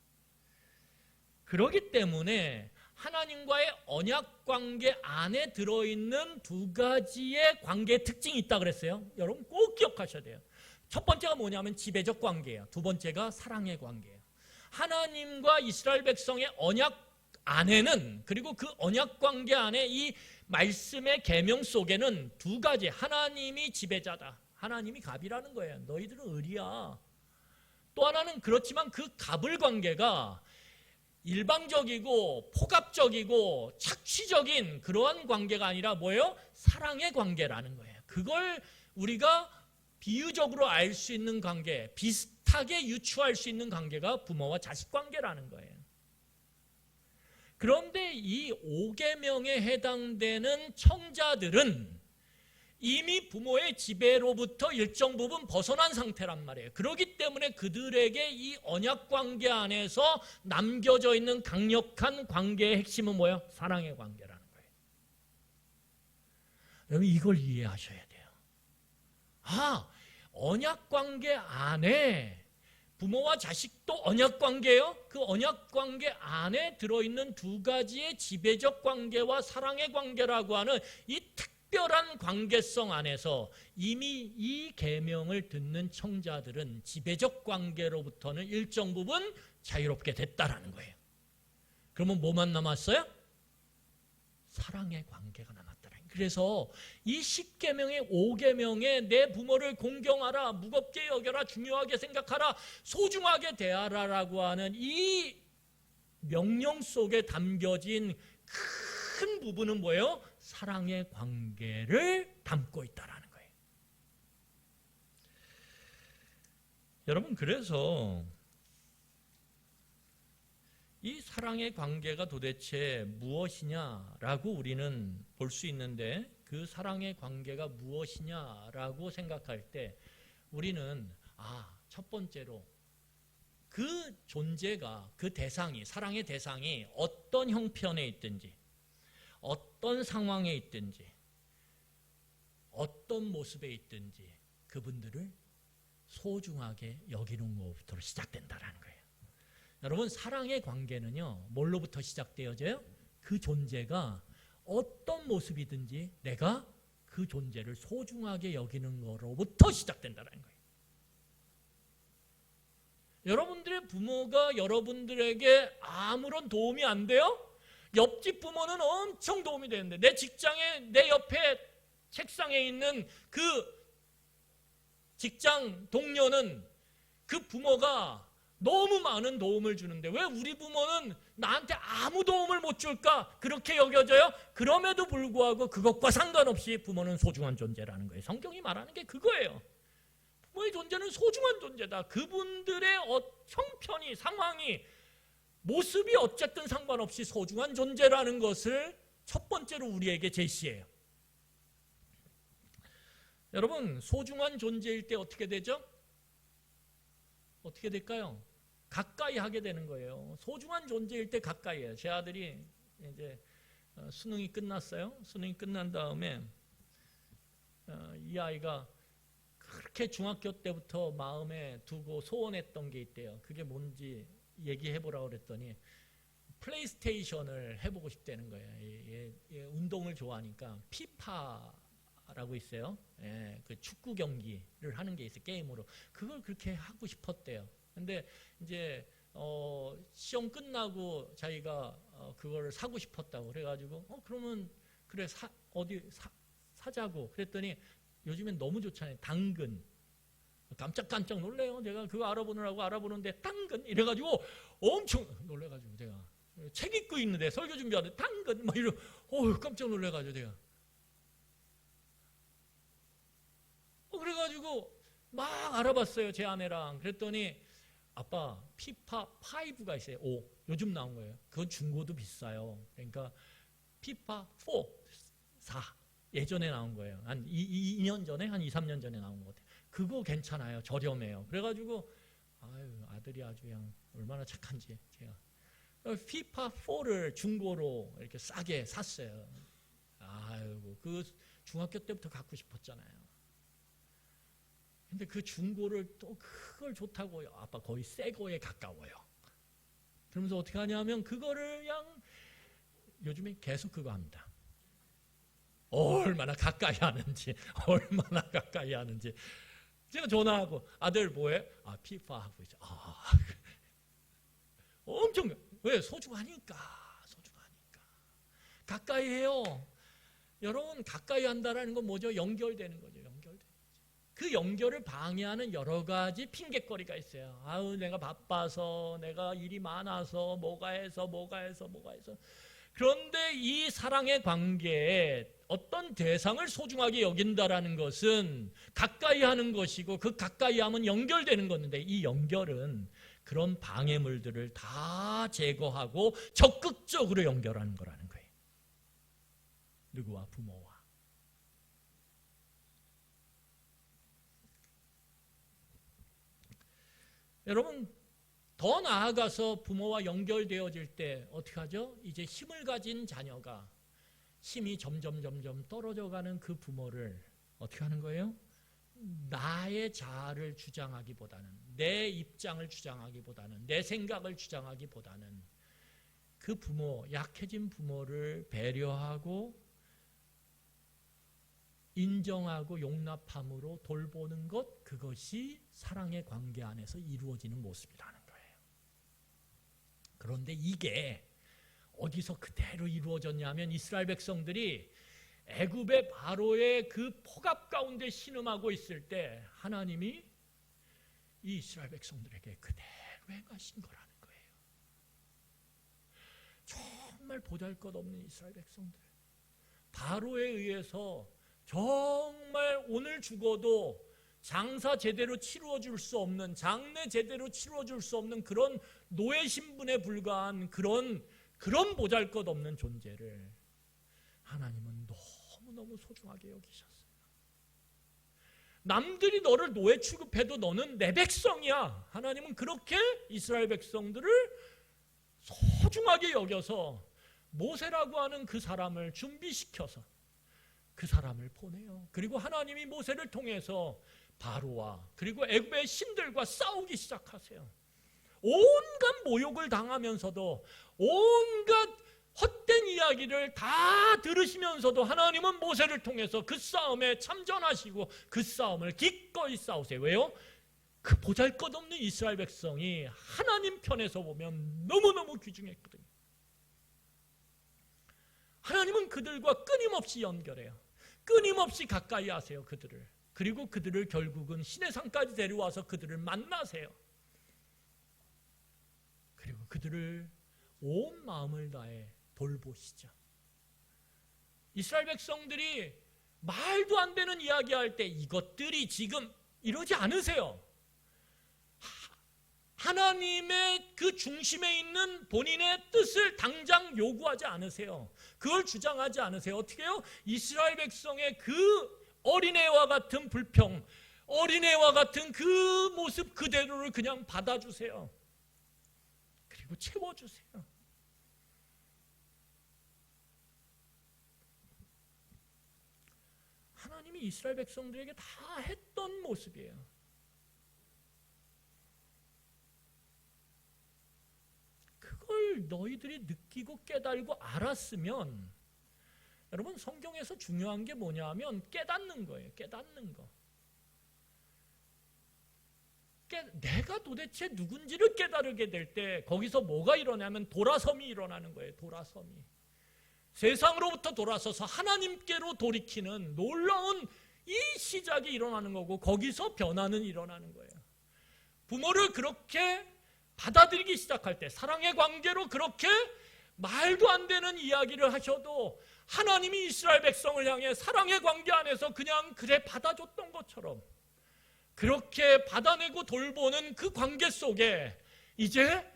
그렇기 때문에 하나님과의 언약 관계 안에 들어있는 두 가지의 관계의 특징이 있다고 그랬어요. 여러분 꼭 기억하셔야 돼요. 첫 번째가 뭐냐면 지배적 관계예요. 두 번째가 사랑의 관계예요. 하나님과 이스라엘 백성의 언약 안에는, 그리고 그 언약 관계 안에 이 말씀의 계명 속에는 두 가지, 하나님이 지배자다, 하나님이 갑이라는 거예요. 너희들은 을이야. 또 하나는 그렇지만 그 갑을 관계가 일방적이고 포갑적이고 착취적인 그러한 관계가 아니라 뭐예요? 사랑의 관계라는 거예요. 그걸 우리가 비유적으로 알 수 있는 관계, 비슷하게 유추할 수 있는 관계가 부모와 자식 관계라는 거예요. 그런데 이 5계명에 해당되는 청자들은 이미 부모의 지배로부터 일정 부분 벗어난 상태란 말이에요. 그렇기 때문에 그들에게 이 언약 관계 안에서 남겨져 있는 강력한 관계의 핵심은 뭐예요? 사랑의 관계라는 거예요. 여러분 이걸 이해하셔야 돼요. 언약 관계 안에 부모와 자식도 언약 관계예요. 그 언약 관계 안에 들어있는 두 가지의 지배적 관계와 사랑의 관계라고 하는 이 특별한 관계성 안에서 이미 이 계명을 듣는 청자들은 지배적 관계로부터는 일정 부분 자유롭게 됐다라는 거예요. 그러면 뭐만 남았어요? 사랑의 관계가 남았다. 그래서 이 10계명의 5계명에 내 부모를 공경하라, 무겁게 여겨라, 중요하게 생각하라, 소중하게 대하라라고 하는 이 명령 속에 담겨진 큰 부분은 뭐예요? 사랑의 관계를 담고 있다라는 거예요. 여러분 그래서 이 사랑의 관계가 도대체 무엇이냐라고 우리는 볼 수 있는데, 그 사랑의 관계가 무엇이냐라고 생각할 때 우리는 첫 번째로 그 존재가, 그 대상이, 사랑의 대상이 어떤 형편에 있든지, 어떤 상황에 있든지, 어떤 모습에 있든지 그분들을 소중하게 여기는 것부터 시작된다라는 거예요. 여러분 사랑의 관계는요 뭘로부터 시작되어져요? 그 존재가 어떤 모습이든지 내가 그 존재를 소중하게 여기는 거로부터 시작된다는 거예요. 여러분들의 부모가 여러분들에게 아무런 도움이 안 돼요? 옆집 부모는 엄청 도움이 되는데, 내 직장에 내 옆에 책상에 있는 그 직장 동료는 그 부모가 너무 많은 도움을 주는데 왜 우리 부모는 나한테 아무 도움을 못 줄까? 그렇게 여겨져요? 그럼에도 불구하고 그것과 상관없이 부모는 소중한 존재라는 거예요. 성경이 말하는 게 그거예요. 부모의 존재는 소중한 존재다. 그분들의 형편이, 상황이, 모습이 어쨌든 상관없이 소중한 존재라는 것을 첫 번째로 우리에게 제시해요. 여러분 소중한 존재일 때 어떻게 되죠? 어떻게 될까요? 가까이 하게 되는 거예요. 소중한 존재일 때 가까이 해요. 제 아들이 이제 수능이 끝났어요. 수능이 끝난 다음에 이 아이가 그렇게 중학교 때부터 마음에 두고 소원했던 게 있대요. 그게 뭔지 얘기해 보라고 그랬더니 플레이스테이션을 해보고 싶다는 거예요. 얘 운동을 좋아하니까 피파라고 있어요. 그 축구 경기를 하는 게 있어요. 게임으로. 그걸 그렇게 하고 싶었대요. 근데 이제 시험 끝나고 자기가 그걸 사고 싶었다고 그래가지고 그러면 그래 사자고 그랬더니 요즘엔 너무 좋잖아요. 당근. 깜짝 놀래요. 내가 그거 알아보는데 당근 이래가지고 엄청 놀래가지고 제가 책 읽고 있는데 설교 준비하는데 당근 막 이러 깜짝 놀래가지고 제가 그래가지고 막 알아봤어요. 제 아내랑. 그랬더니 아빠 피파 5가 있어요. 5 요즘 나온 거예요. 그건 중고도 비싸요. 그러니까 피파 4 예전에 나온 거예요. 한 2년 전에, 한 2, 3년 전에 나온 것 같아요. 그거 괜찮아요. 저렴해요. 그래가지고 아유, 아들이 아주 그냥 얼마나 착한지 제가 피파 4를 중고로 이렇게 싸게 샀어요. 아이고, 그 중학교 때부터 갖고 싶었잖아요. 근데 그 중고를 또 그걸 좋다고, 아빠 거의 새 거에 가까워요. 그러면서 어떻게 하냐면 그거를 그냥 요즘에 계속 그거 합니다. 얼마나 가까이 하는지, 얼마나 가까이 하는지. 제가 전화하고 아들 뭐해? 아, 피파 하고 있어. 아, 엄청, 왜? 소중하니까. 가까이 해요. 여러분, 가까이 한다는 건 뭐죠? 연결되는 거죠. 그 연결을 방해하는 여러 가지 핑계거리가 있어요. 아우, 내가 바빠서, 내가 일이 많아서, 뭐가 해서. 그런데 이 사랑의 관계에 어떤 대상을 소중하게 여긴다라는 것은 가까이 하는 것이고, 그 가까이 하면 연결되는 건데, 이 연결은 그런 방해물들을 다 제거하고 적극적으로 연결하는 거라는 거예요. 누구와? 부모와. 여러분, 더 나아가서 부모와 연결되어질 때 어떻게 하죠? 이제 힘을 가진 자녀가 힘이 점점 떨어져가는 그 부모를 어떻게 하는 거예요? 나의 자아를 주장하기보다는, 내 입장을 주장하기보다는, 내 생각을 주장하기보다는 그 부모, 약해진 부모를 배려하고 인정하고 용납함으로 돌보는 것, 그것이 사랑의 관계 안에서 이루어지는 모습이라는 거예요. 그런데 이게 어디서 그대로 이루어졌냐면 이스라엘 백성들이 애굽의 바로의 그 폭압 가운데 신음하고 있을 때 하나님이 이 이스라엘 백성들에게 그대로 행하신 거라는 거예요. 정말 보잘것없는 이스라엘 백성들, 바로에 의해서 정말 오늘 죽어도 장사 제대로 치루어줄 수 없는, 장례 제대로 치루어줄 수 없는 그런 노예 신분에 불과한 그런 보잘것없는 존재를 하나님은 너무너무 소중하게 여기셨어요. 남들이 너를 노예 취급해도 너는 내 백성이야. 하나님은 그렇게 이스라엘 백성들을 소중하게 여겨서 모세라고 하는 그 사람을 준비시켜서 그 사람을 보내요. 그리고 하나님이 모세를 통해서 바로와 그리고 애굽의 신들과 싸우기 시작하세요. 온갖 모욕을 당하면서도, 온갖 헛된 이야기를 다 들으시면서도 하나님은 모세를 통해서 그 싸움에 참전하시고 그 싸움을 기꺼이 싸우세요. 왜요? 그 보잘것없는 이스라엘 백성이 하나님 편에서 보면 너무너무 귀중했거든요. 하나님은 그들과 끊임없이 연결해요. 끊임없이 가까이 하세요, 그들을. 그리고 그들을 결국은 신의 산까지 데려와서 그들을 만나세요. 그리고 그들을 온 마음을 다해 돌보시죠. 이스라엘 백성들이 말도 안 되는 이야기할 때 이것들이 지금 이러지 않으세요. 하나님의 그 중심에 있는 본인의 뜻을 당장 요구하지 않으세요. 그걸 주장하지 않으세요. 어떻게 해요? 이스라엘 백성의 그 어린애와 같은 불평, 어린애와 같은 그 모습 그대로를 그냥 받아주세요. 그리고 채워주세요. 하나님이 이스라엘 백성들에게 다 했던 모습이에요. 그걸 너희들이 느끼고 깨달고 알았으면, 여러분, 성경에서 중요한 게 뭐냐면 깨닫는 거예요. 깨닫는 거. 내가 도대체 누군지를 깨달게 될 때 거기서 뭐가 일어나면 돌아섬이 일어나는 거예요. 돌아섬이. 세상으로부터 돌아서서 하나님께로 돌이키는 놀라운 이 시작이 일어나는 거고, 거기서 변화는 일어나는 거예요. 부모를 그렇게 받아들이기 시작할 때, 사랑의 관계로 그렇게 말도 안 되는 이야기를 하셔도 하나님이 이스라엘 백성을 향해 사랑의 관계 안에서 그냥 그래 받아줬던 것처럼 그렇게 받아내고 돌보는 그 관계 속에 이제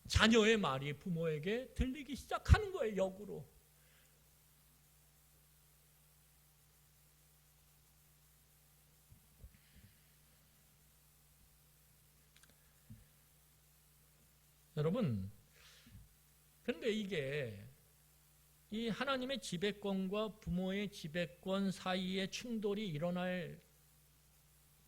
자녀의 말이 부모에게 들리기 시작하는 거예요. 역으로. 여러분, 그런데 이게 이 하나님의 지배권과 부모의 지배권 사이에 충돌이 일어날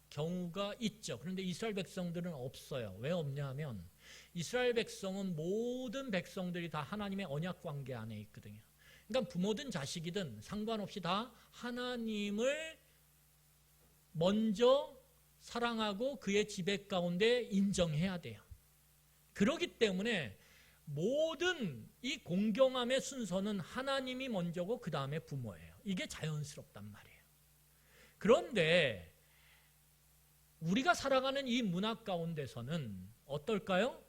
경우가 있죠. 그런데 이스라엘 백성들은 없어요. 왜 없냐 하면 이스라엘 백성은 모든 백성들이 다 하나님의 언약 관계 안에 있거든요. 그러니까 부모든 자식이든 상관없이 다 하나님을 먼저 사랑하고 그의 지배 가운데 인정해야 돼요. 그렇기 때문에 모든 이 공경함의 순서는 하나님이 먼저고 그 다음에 부모예요. 이게 자연스럽단 말이에요. 그런데 우리가 살아가는 이 문화 가운데서는 어떨까요?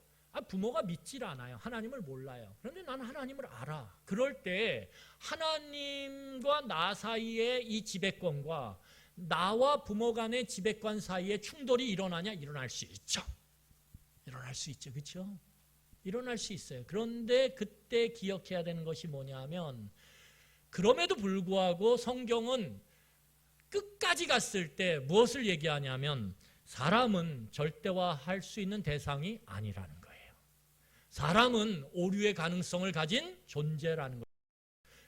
부모가 믿질 않아요. 하나님을 몰라요. 그런데 나는 하나님을 알아. 그럴 때 하나님과 나 사이의 이 지배권과 나와 부모 간의 지배권 사이에 충돌이 일어나냐? 일어날 수 있죠. 일어날 수 있죠. 그렇죠? 일어날 수 있어요. 그런데 그때 기억해야 되는 것이 뭐냐 하면 그럼에도 불구하고 성경은 끝까지 갔을 때 무엇을 얘기하냐면 사람은 절대화할 수 있는 대상이 아니라는 거예요. 사람은 오류의 가능성을 가진 존재라는 거예요.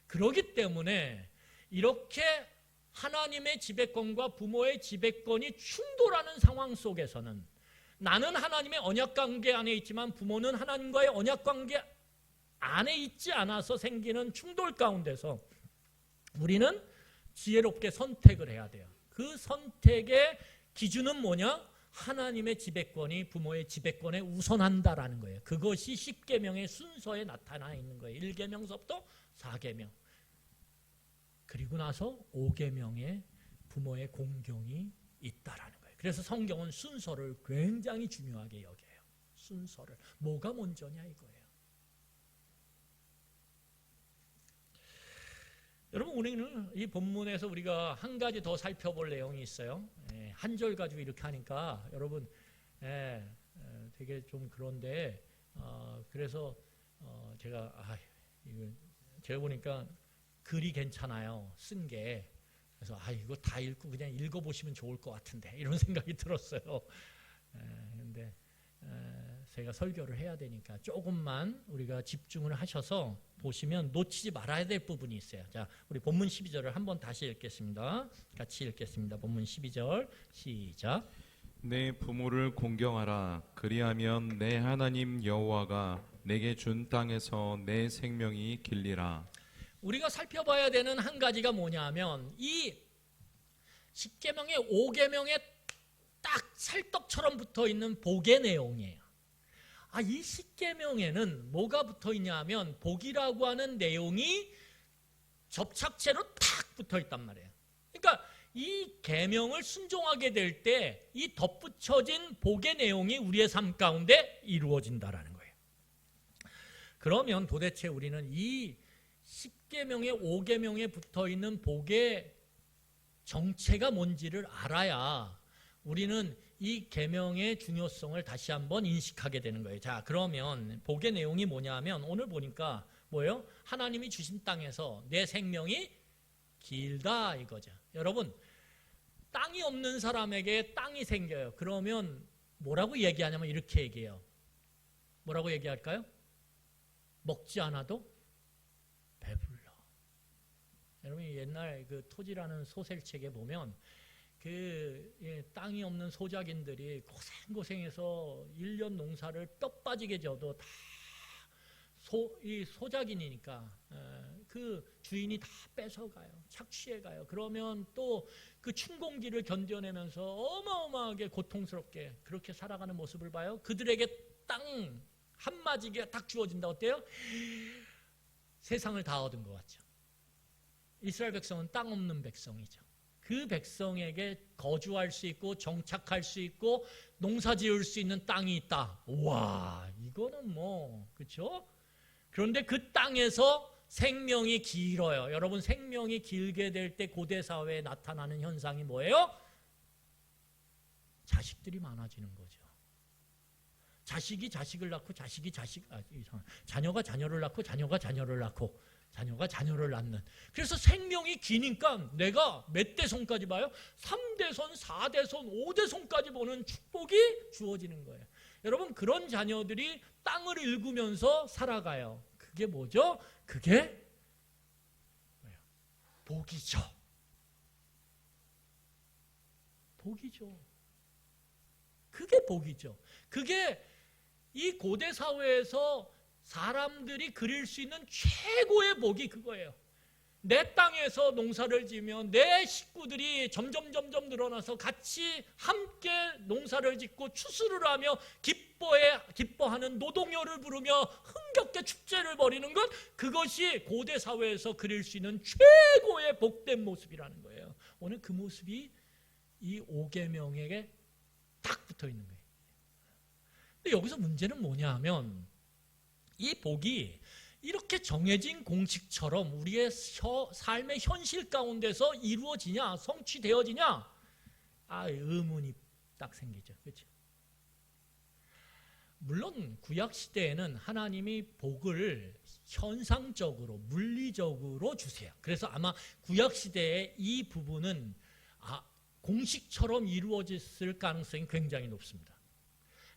그렇기 때문에 이렇게 하나님의 지배권과 부모의 지배권이 충돌하는 상황 속에서는 나는 하나님의 언약관계 안에 있지만 부모는 하나님과의 언약관계 안에 있지 않아서 생기는 충돌 가운데서 우리는 지혜롭게 선택을 해야 돼요. 그 선택의 기준은 뭐냐? 하나님의 지배권이 부모의 지배권에 우선한다라는 거예요. 그것이 10계명의 순서에 나타나 있는 거예요. 1계명서부터 4계명. 그리고 나서 5계명의 부모의 공경이 있다라는 거예요. 그래서 성경은 순서를 굉장히 중요하게 여겨요. 순서를. 뭐가 먼저냐 이거예요. 여러분, 우리는 이 본문에서 우리가 한 가지 더 살펴볼 내용이 있어요. 한 절 가지고 이렇게 하니까 여러분 되게 좀 그런데 그래서 제가 보니까 글이 괜찮아요. 쓴 게. 그래서 이거 다 읽고 그냥 읽어보시면 좋을 것 같은데 이런 생각이 들었어요. 그런데 제가 설교를 해야 되니까 조금만 우리가 집중을 하셔서 보시면 놓치지 말아야 될 부분이 있어요. 자, 우리 본문 12절을 한번 다시 읽겠습니다. 같이 읽겠습니다. 본문 12절 시작. 내 부모를 공경하라. 그리하면 내 하나님 여호와가 내게 준 땅에서 내 생명이 길리라. 우리가 살펴봐야 되는 한 가지가 뭐냐면 이 10계명의 5계명에 딱 찰떡처럼 붙어있는 복의 내용이에요. 이 10계명에는 뭐가 붙어있냐 하면 복이라고 하는 내용이 접착제로 탁 붙어있단 말이에요. 그러니까 이 계명을 순종하게 될 때 이 덧붙여진 복의 내용이 우리의 삶 가운데 이루어진다라는 거예요. 그러면 도대체 우리는 이 10계명의 5계명에 붙어있는 복의 정체가 뭔지를 알아야 우리는 이 계명의 중요성을 다시 한번 인식하게 되는 거예요. 자, 그러면 복의 내용이 뭐냐 하면 오늘 보니까 뭐예요? 하나님이 주신 땅에서 내 생명이 길다 이거죠. 여러분, 땅이 없는 사람에게 땅이 생겨요. 그러면 뭐라고 얘기하냐면 이렇게 얘기해요. 뭐라고 얘기할까요? 먹지 않아도 배불러. 여러분, 옛날 그 토지라는 소설책에 보면 땅이 없는 소작인들이 고생해서 1년 농사를 뼈 빠지게 져도 다 이 소작인이니까 그 주인이 다 뺏어가요. 착취해가요. 그러면 또 그 춘공기를 견뎌내면서 어마어마하게 고통스럽게 그렇게 살아가는 모습을 봐요. 그들에게 땅 한마디가 딱 주어진다. 어때요? 세상을 다 얻은 것 같죠. 이스라엘 백성은 땅 없는 백성이죠. 그 백성에게 거주할 수 있고 정착할 수 있고 농사 지을 수 있는 땅이 있다. 와, 이거는 그렇죠? 그런데 그 땅에서 생명이 길어요. 여러분, 생명이 길게 될 때 고대 사회에 나타나는 현상이 뭐예요? 자식들이 많아지는 거죠. 자식이 자식을 낳고 자녀가 자녀를 낳고 자녀가 자녀를 낳고 자녀가 자녀를 낳는. 그래서 생명이 기니까 내가 몇 대손까지 봐요? 3대손, 4대손, 5대손까지 보는 축복이 주어지는 거예요. 여러분 그런 자녀들이 땅을 일구면서 살아가요. 그게 뭐죠? 그게 복이죠. 복이죠. 그게 복이죠. 그게 이 고대 사회에서 사람들이 그릴 수 있는 최고의 복이 그거예요. 내 땅에서 농사를 지으면 내 식구들이 점점 늘어나서 같이 함께 농사를 짓고 추수를 하며 기뻐하는 노동요를 부르며 흥겹게 축제를 벌이는 것, 그것이 고대 사회에서 그릴 수 있는 최고의 복된 모습이라는 거예요. 오늘 그 모습이 이 5계명에게 딱 붙어 있는 거예요. 근데 여기서 문제는 뭐냐 하면 이 복이 이렇게 정해진 공식처럼 우리의 삶의 현실 가운데서 이루어지냐, 성취되어지냐? 의문이 딱 생기죠. 그렇죠? 물론 구약 시대에는 하나님이 복을 현상적으로, 물리적으로 주세요. 그래서 아마 구약 시대에 이 부분은 공식처럼 이루어졌을 가능성이 굉장히 높습니다.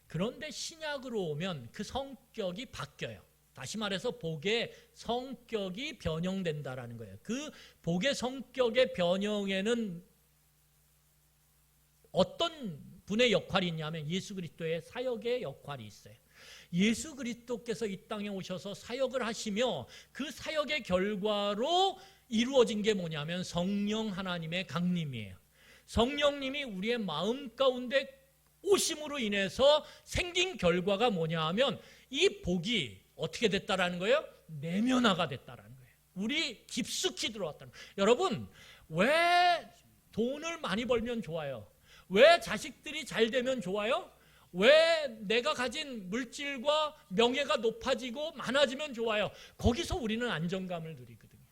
그런데 신약으로 오면 그 성격이 바뀌어요. 다시 말해서 복의 성격이 변형된다라는 거예요. 그 복의 성격의 변형에는 어떤 분의 역할이 있냐면 예수 그리스도의 사역의 역할이 있어요. 예수 그리스도께서 이 땅에 오셔서 사역을 하시며 그 사역의 결과로 이루어진 게 뭐냐면 성령 하나님의 강림이에요. 성령님이 우리의 마음 가운데 오심으로 인해서 생긴 결과가 뭐냐 하면 이 복이 어떻게 됐다라는 거예요? 내면화가 됐다라는 거예요. 우리 깊숙이 들어왔다는 거예요. 여러분, 왜 돈을 많이 벌면 좋아요? 왜 자식들이 잘 되면 좋아요? 왜 내가 가진 물질과 명예가 높아지고 많아지면 좋아요? 거기서 우리는 안정감을 누리거든요.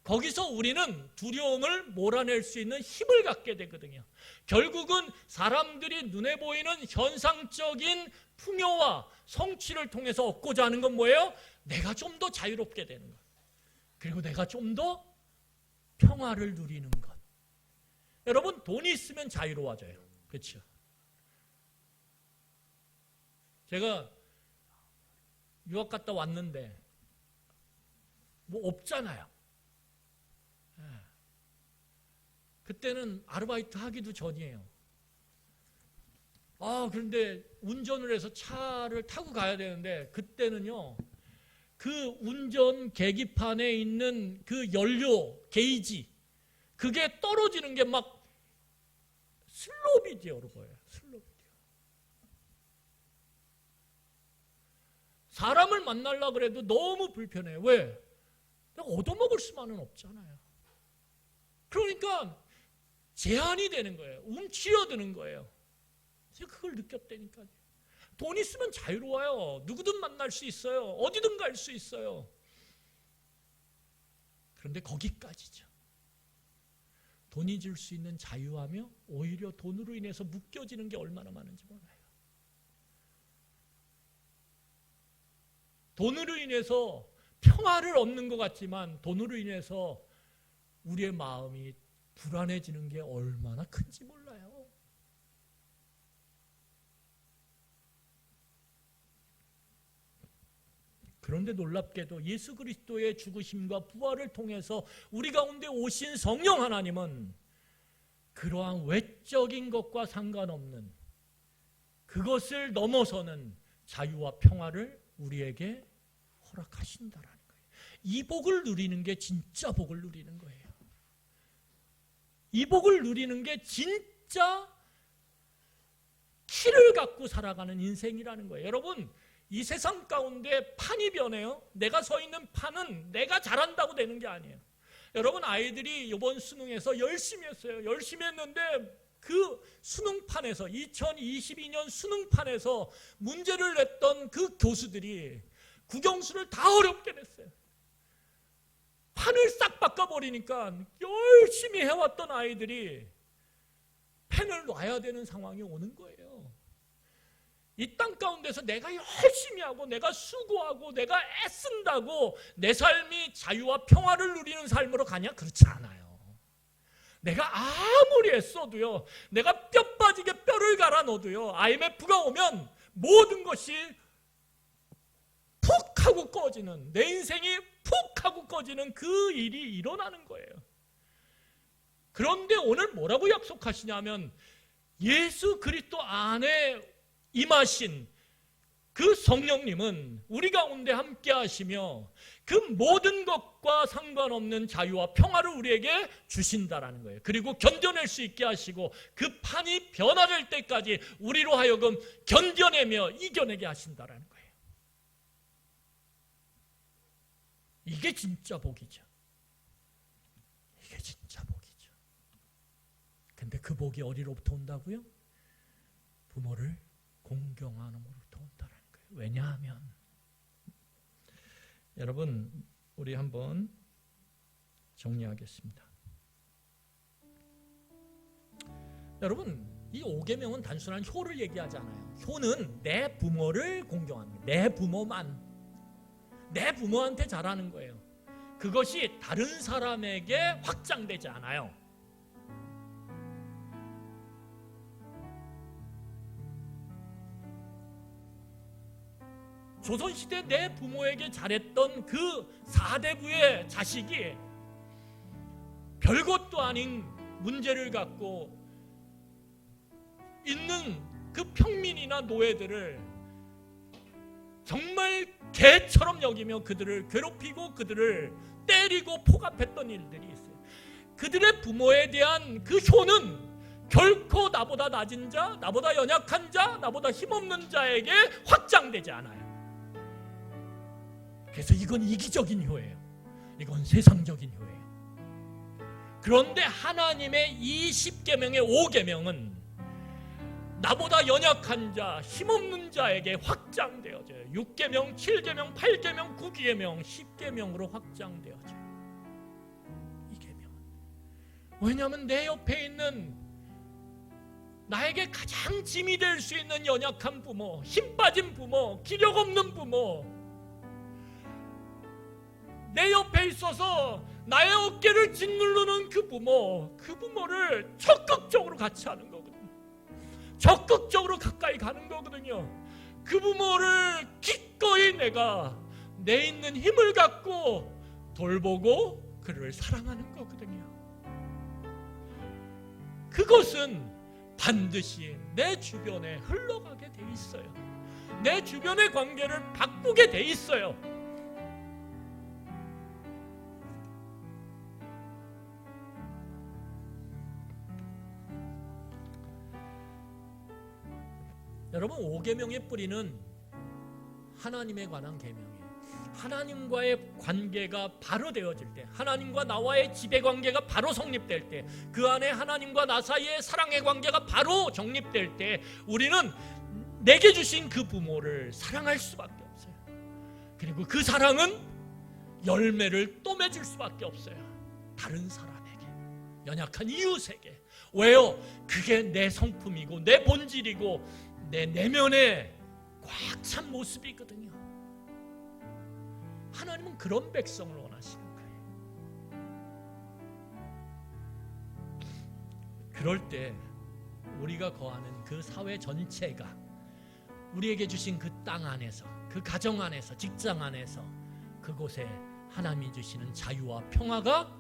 거기서 우리는 두려움을 몰아낼 수 있는 힘을 갖게 되거든요. 결국은 사람들이 눈에 보이는 현상적인 풍요와 성취를 통해서 얻고자 하는 건 뭐예요? 내가 좀 더 자유롭게 되는 것. 그리고 내가 좀 더 평화를 누리는 것. 여러분, 돈이 있으면 자유로워져요. 그렇죠? 제가 유학 갔다 왔는데 뭐 없잖아요. 그때는 아르바이트 하기도 전이에요. 그런데 운전을 해서 차를 타고 가야 되는데 그때는요, 그 운전 계기판에 있는 그 연료 게이지, 그게 떨어지는 게 막 슬롭이 되어오는 거예요. 슬롭이 되어. 사람을 만나려고 그래도 너무 불편해요. 왜? 내가 얻어먹을 수만은 없잖아요. 그러니까 제한이 되는 거예요. 움츠려드는 거예요. 제가 그걸 느꼈다니까요. 돈 있으면 자유로워요. 누구든 만날 수 있어요. 어디든 갈 수 있어요. 그런데 거기까지죠. 돈이 줄 수 있는 자유하며 오히려 돈으로 인해서 묶여지는 게 얼마나 많은지 몰라요. 돈으로 인해서 평화를 얻는 것 같지만 돈으로 인해서 우리의 마음이 불안해지는 게 얼마나 큰지 몰라요. 그런데 놀랍게도 예수 그리스도의 죽으심과 부활을 통해서 우리 가운데 오신 성령 하나님은 그러한 외적인 것과 상관없는, 그것을 넘어서는 자유와 평화를 우리에게 허락하신다라는 거예요. 이 복을 누리는 게 진짜 복을 누리는 거예요. 이 복을 누리는 게 진짜 키를 갖고 살아가는 인생이라는 거예요. 여러분, 이 세상 가운데 판이 변해요. 내가 서 있는 판은 내가 잘한다고 되는 게 아니에요. 여러분, 아이들이 이번 수능에서 열심히 했어요. 열심히 했는데 그 수능판에서 2022년 수능판에서 문제를 냈던 그 교수들이 국영수를 다 어렵게 냈어요. 판을 싹 바꿔버리니까 열심히 해왔던 아이들이 펜을 놔야 되는 상황이 오는 거예요. 이 땅 가운데서 내가 열심히 하고 내가 수고하고 내가 애쓴다고 내 삶이 자유와 평화를 누리는 삶으로 가냐? 그렇지 않아요. 내가 아무리 애써도요, 내가 뼈 빠지게 뼈를 갈아 넣어도요, IMF가 오면 모든 것이 푹 하고 꺼지는, 내 인생이 푹 하고 꺼지는 그 일이 일어나는 거예요. 그런데 오늘 뭐라고 약속하시냐면 예수 그리스도 안에 임하신 그 성령님은 우리 가운데 함께 하시며 그 모든 것과 상관없는 자유와 평화를 우리에게 주신다라는 거예요. 그리고 견뎌낼 수 있게 하시고 그 판이 변화될 때까지 우리로 하여금 견뎌내며 이겨내게 하신다라는 거예요. 이게 진짜 복이죠. 이게 진짜 복이죠. 근데 그 복이 어디로부터 온다고요? 부모를 공경하는으로부터 온다라는 거예요. 왜냐하면 여러분, 우리 한번 정리하겠습니다. 여러분, 이 5계명은 단순한 효를 얘기하지 않아요. 효는 내 부모를 공경합니다. 내 부모만, 내 부모한테 잘하는 거예요. 그것이 다른 사람에게 확장되지 않아요. 조선시대 내 부모에게 잘했던 그 4대부의 자식이 별것도 아닌 문제를 갖고 있는 그 평민이나 노예들을 정말 개처럼 여기며 그들을 괴롭히고 그들을 때리고 폭압했던 일들이 있어요. 그들의 부모에 대한 그 효는 결코 나보다 낮은 자, 나보다 연약한 자, 나보다 힘없는 자에게 확장되지 않아요. 그래서 이건 이기적인 효예요. 이건 세상적인 효예요. 그런데 하나님의 이 10계명의 5계명은 나보다 연약한 자, 힘없는 자에게 확장되어져요. 6계명, 7계명, 8계명, 9계명, 10계명으로 확장되어져요. 이 계명은. 왜냐하면 내 옆에 있는 나에게 가장 짐이 될 수 있는 연약한 부모, 힘 빠진 부모, 기력 없는 부모, 내 옆에 있어서 나의 어깨를 짓누르는 그 부모를 적극적으로 같이 하는 거거든요. 적극적으로 가까이 가는 거거든요. 그 부모를 기꺼이 내가 내 있는 힘을 갖고 돌보고 그를 사랑하는 거거든요. 그것은 반드시 내 주변에 흘러가게 돼 있어요. 내 주변의 관계를 바꾸게 돼 있어요. 여러분, 5계명의 뿌리는 하나님에 관한 계명이에요. 하나님과의 관계가 바로 되어질 때, 하나님과 나와의 지배관계가 바로 성립될 때, 그 안에 하나님과 나 사이의 사랑의 관계가 바로 정립될 때 우리는 내게 주신 그 부모를 사랑할 수밖에 없어요. 그리고 그 사랑은 열매를 또 맺을 수밖에 없어요. 다른 사람에게, 연약한 이웃에게. 왜요? 그게 내 성품이고 내 본질이고 내 내면에 꽉 찬 모습이거든요. 하나님은 그런 백성을 원하시는 거예요. 그럴 때 우리가 거하는 그 사회 전체가 우리에게 주신 그 땅 안에서, 그 가정 안에서, 직장 안에서 그곳에 하나님이 주시는 자유와 평화가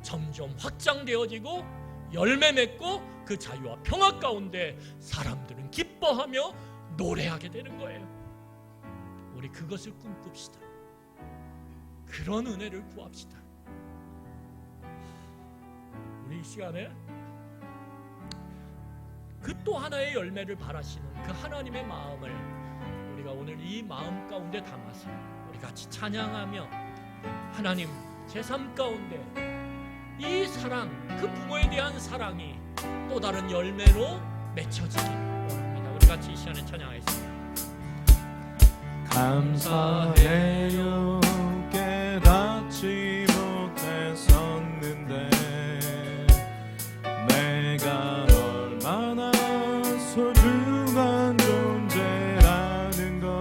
점점 확장되어지고 열매 맺고 그 자유와 평화 가운데 사람들은 기뻐하며 노래하게 되는 거예요. 우리 그것을 꿈꿉시다. 그런 은혜를 구합시다. 우리 이 시간에 그 또 하나의 열매를 바라시는 그 하나님의 마음을 우리가 오늘 이 마음 가운데 담아서 우리 같이 찬양하며 하나님, 제 삶 가운데 이 사랑, 그 부모에 대한 사랑이 또 다른 열매로 맺혀지길 원합니다. 우리 같이 이 시간에 찬양하겠습니다. 감사해요. 깨닫지 못했었는데 내가 얼마나 소중한 존재라는 걸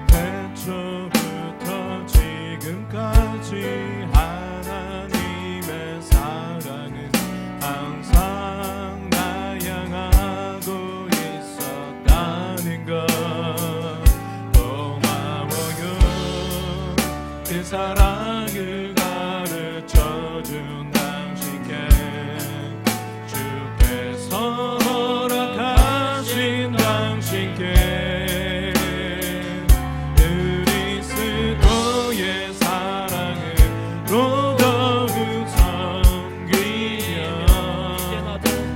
태초부터 지금까지 하나님의 사랑은 항상 나 향한 사랑을 가르쳐준 당신께 주께서 허락하신 당신께 그리스도의 사랑으로 더욱 섬기며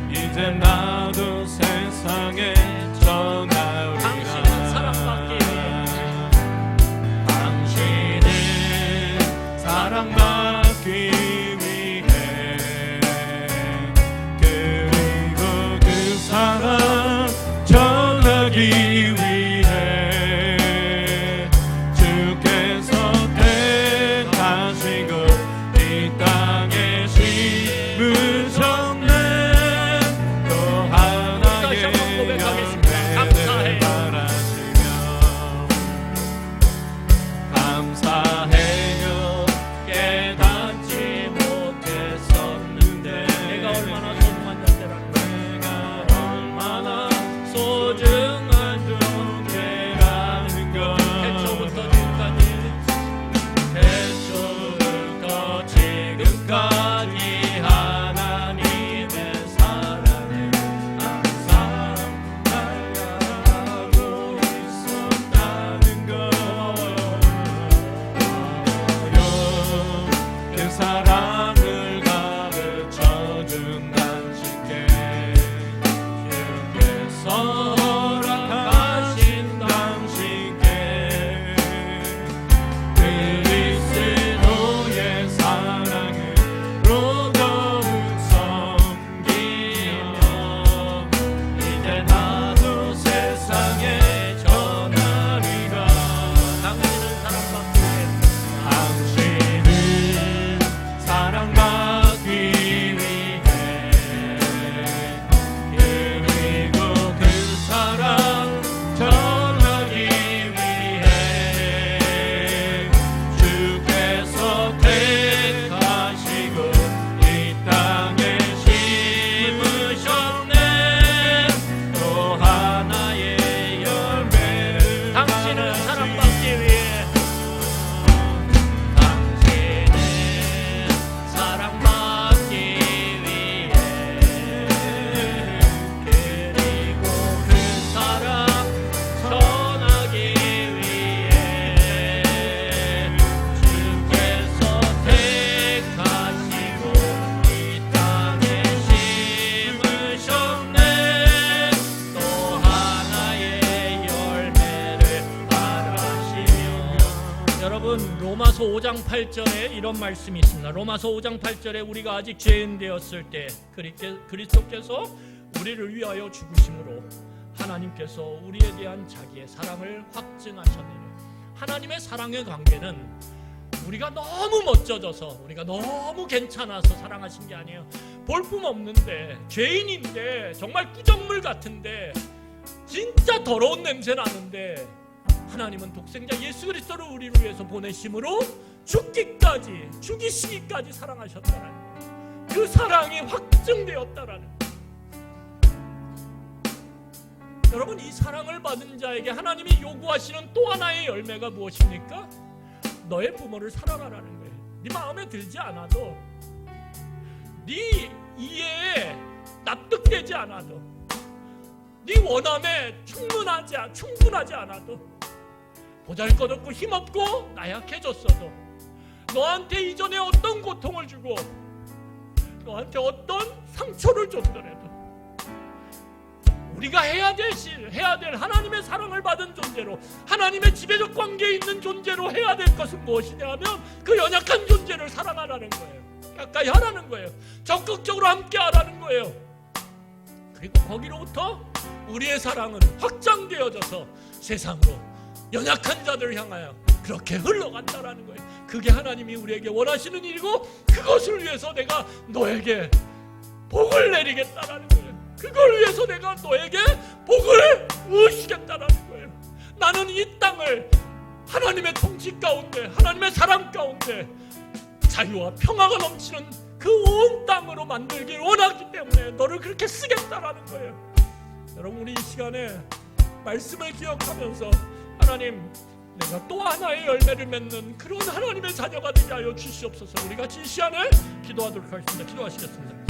이제 나도 세상에 전하리라. 사랑받기 위해 그리고 그 사랑 전하기 위해 주께서 택하시고 이 땅에 심으셨네. 또 하나의 열매를 바라시며 감사해요. 깨닫지 못했었는데 내가 얼마나 소중한 존재라는 내가 얼마나 소중한 존재라는 걸 태초부터 지금까지 하나님의 사랑을 항상 알고 있었다는 걸. 그 사랑을 가르쳐준 당신께 주께서 허락하신 당신께 그리스도의 사랑으로 더욱 섬기며 이제 나도 세상에 전하리라. 당신은 사랑받기 위해 그리고 그 사랑 전하기 위해 주께서 택하시고 이 땅에 심으셨네. 또 하나의 열매를 당신은 사랑받기 위해 사랑받기 위해 그리고 그 사랑 전하기 위해 주께서 택하시고 이 땅에 심으셨네. 또 하나의 열매를 바라시며. 여러분, 로마서 5장 8절에 이런 말씀이 있습니다. 로마서 5장 8절에 우리가 아직 죄인 되었을 때 그리스도께서 우리를 위하여 죽으심으로 하나님께서 우리에 대한 자기의 사랑을 확증하셨느니라. 하나님의 사랑의 관계는 우리가 너무 멋져져서 우리가 너무 괜찮아서 사랑하신 게 아니에요. 볼품없는데 죄인인데 정말 꾸정물 같은데 진짜 더러운 냄새 나는데 하나님은 독생자 예수 그리스도를 우리를 위해서 보내심으로 죽이시기까지 사랑하셨다는 거예요. 그 사랑이 확증되었다라는 거예요. 여러분, 이 사랑을 받은 자에게 하나님이 요구하시는 또 하나의 열매가 무엇입니까? 너의 부모를 사랑하라는 거예요. 네 마음에 들지 않아도, 네 이해에 납득되지 않아도, 네 원함에 충분하지 않아도, 보잘것없고 힘없고 나약해졌어도, 너한테 이전에 어떤 고통을 주고 너한테 어떤 상처를 줬더라도 우리가 해야 될 하나님의 사랑을 받은 존재로, 하나님의 지배적 관계에 있는 존재로 해야 될 것은 무엇이냐 하면 그 연약한 존재를 사랑하라는 거예요. 가까이 하라는 거예요. 적극적으로 함께 하라는 거예요. 그리고 거기로부터 우리의 사랑은 확장되어져서 세상으로 연약한 자들을 향하여 그렇게 흘러간다라는 거예요. 그게 하나님이 우리에게 원하시는 일이고, 그것을 위해서 내가 너에게 복을 내리겠다라는 거예요. 그걸 위해서 내가 너에게 복을 주시겠다라는 거예요. 나는 이 땅을 하나님의 통치 가운데, 하나님의 사랑 가운데 자유와 평화가 넘치는 그 온 땅으로 만들길 원하기 때문에 너를 그렇게 쓰겠다라는 거예요. 여러분, 우리 이 시간에 말씀을 기억하면서 하나님, 내가 또 하나의 열매를 맺는 그런 하나님의 자녀가 되게 하여 주시옵소서. 우리가 이 시간에 기도하도록 하겠습니다. 기도하시겠습니다.